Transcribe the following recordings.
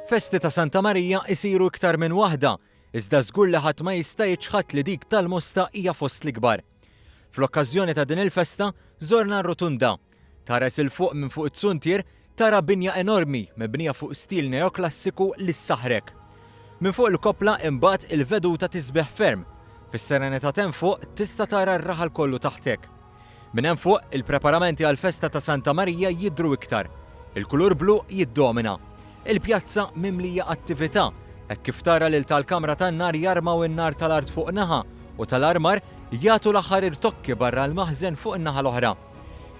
Festi ta' Santa Marija isiru iktar minn waħda, iżda żgur li ħadd ma jista' jiġħad li dik tal-Mosta hija fost l-ikbar. Fl-okkażjoni ta' din il-festa żorna r-Rotunda. Tares il fuq minn fuq it-Tsuntier tara binja enormi mibnija fuq stil neoklassiku li s-saħrek. Minn fuq il-kopla imbagħad il-veduta tisbeħ ferm. Fis-serenità hemm fuq tista' tara r-raħal kollu taħtek. Minn hemm fuq il-preparamenti għall-festa ta' Santa Marija jidhru iktar. Il-kulur blu jiddomina. Il-pjazza mimlija attività, hekk kif tara lil tal-kamra tan-nar jarmaw in-nar tal-art fuq naħa u tal-armar jagħtu l-aħħar irtokki barra l-maħżen fuq in-naħa l-oħra.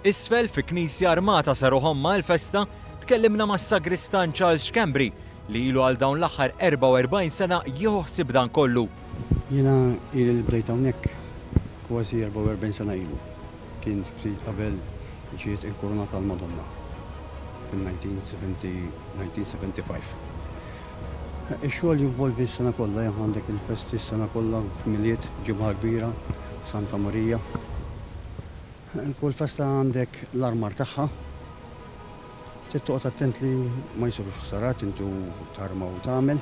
Isfel fi knisja armata saru ħomma l-festa tkellimna mas-sagristan Charles Cambry li ilu għal dawn l-aħħar 44 sena jieħu ħsieb dan kollu. Jiena il-bdejt hawnhekk kważi 44 sena ilu. Kien ftit qabel ġiet inkurunata l-Madonna fil-1975. Ix-xogħol jinvolvi s-sena kollha, għandek il-festi s-sena kollha, miliet, ġibħa kbira, Santa Marija. Kull festa għandek l-armar tagħha. Tittoqgħod attent li ma jsirux ħsarat intu tarma u tagħmel.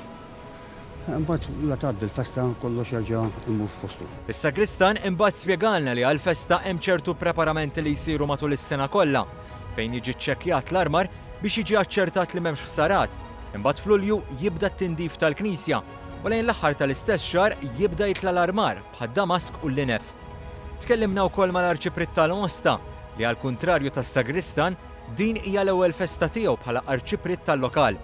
Imbagħad la tgħaddi l-festa kollox jerġa' imur f'postu. Is-sagristan imbagħad spjegalna li għall-festa hemm ċertu preparamenti li jsiru matul is-sena kollha fejn jiġi ċċekkjat l-armar biex jiġi aċċertat li m'hemmx ħsarat. Imbagħad f'Lulju jibda t-tindif tal-Knisja u lejn l-aħħar tal-istess xahar jibda jitla l-armar bħad damask u l-linef. Tkellimna wkoll mal-Arċiprit tal-Mosta li għall-kuntrarju tas-sagristan din hija l-ewwel festa tiegħu bħala Arċiprit tal-lokal.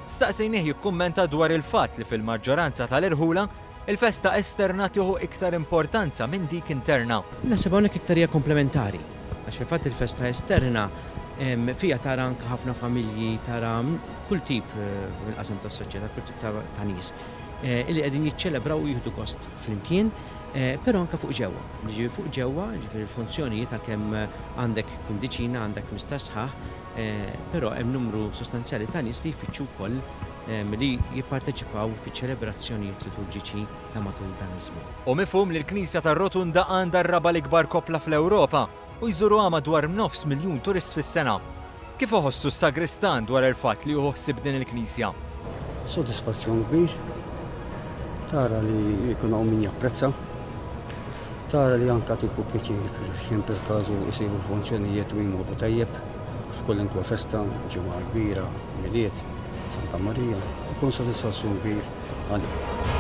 Staqsejnieh jikkummenta dwar il-fatt li fil-maġġoranza tal-irħula il-festa esterna tieħu iktar importanza minn dik interna. Naħseb hawnhekk iktar hija komplementari għax fil-fatt il-festa esterna fija tara anke ħafna familji, tara kull tip mill-qasam tas-soċjetà, kull tip ta' nies li qegħdin jiċċelebraw u jieħdu gost flimkien, però anke fuq ġewwa. Ġifieri fuq ġewwa, ġifieri funzjonijiet għalkemm għandek kundiċina, għandek mistasħaħ, però hemm numru sostanzjali ta' nies li jfittxu wkoll li jipparteċipaw fiċ-ċelebrazzjonijiet liturġiċi ta' matul dan iż-żmien. U mifhum li l-Knisja tar-Rotunda għandha r-raba l-ikbar kopla fl-Ewropa u jżuruha madwar 900,000 turist fis-sena. Kif iħossu s-sagristan dwar il-fatt li jieħu ħsieb din il-Knisja? Sodisfazzjon kbir. Tara li jkun hawn min japprezza. Tara li anke tieħu pjaċir jien per-każu jsiru funzjonijiet u jmorru tajjeb f'kolinkwa festa, ġimgħa kbira, miliet, Santa Marija, ikun sodisfazzjon kbir għalik.